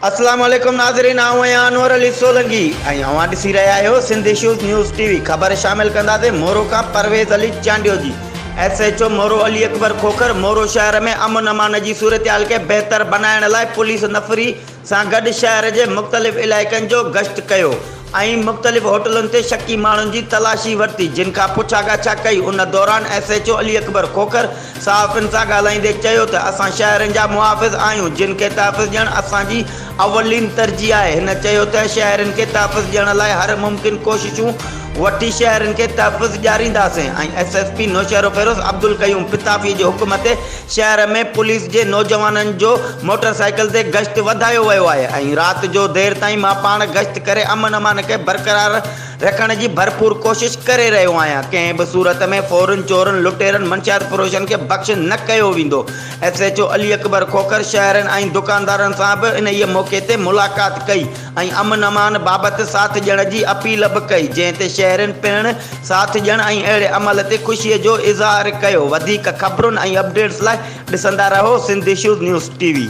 अस्सलाम वालेकुम नाज़रीन, आनवर अली सोलंगी ऐं ॾिसी रहिया आहियो सिंध इश्यूज़ न्यूज़ टीवी। ख़बर शामिल कंदासीं मोरो का परवेज़ अली चांडियो जी। SHO मोरो अली अकबर खोखर मोरो शहर में अमन अमान की सूरत हाल के बेहतर बनाने लाइ पुलिस नफ़री सां गॾु शहर के मुख्तलिफ इलाइक़नि जो गश्त कयो ऐं मुख्तलिफ होटलुनि ते शकी माण्हुनि जी तलाशी वरिती, जिन खां पुछा ॻाछा कई। उन दौरान SHO अली अकबर खोखर सहाफ़ियुनि सां ॻाल्हाईंदे चयो त असां शहरनि जा मुहाफ़िज़ आहियूं, जिन खे तहफ़्फ़ुज़ ॾियणु असांजी अवलीन तरजीह आहे। हिन चयो त शहरनि खे तहफ़्फ़ुज़ ॾियण लाइ हर मुमकिन कोशिशूं वठी शहरनि खे तहफ़्फ़ुज़ ॾियारींदासीं ऐं SSP नौशहरो फ़िरोज़ अब्दुल क़यूम पिताफ़ी जे हुकुम ते शहर में पुलिस जे नौजवाननि जो मोटरसाइकिल ते गश्त वधायो वियो आहे ऐं राति जो देरि ताईं मां पाण गश्त करे अमन अमान खे बरक़रार रखण जी भरपूर कोशिश करे रहियो आहियां। कंहिं बि सूरत में फ़ौरन चोरनि लुटेरनि मंशियात फरोशनि खे बख़्श न कयो वेंदो। SHO अली अकबर खोखर शहरनि ऐं दुकानदारनि सां बि इन मौक़े ते मुलाक़ात कई ऐं अमन अमान बाबति साथ ॾियण जी अपील बि कई, जंहिं ते शहरनि पिणु साथ ॾियण ऐं अहिड़े अमल ते ख़ुशीअ जो इज़हार कयो। वधीक ख़बरुनि ऐं अपडेट्स लाइ ॾिसंदा रहो सिंध इश्यूज़ न्यूज़ टीवी।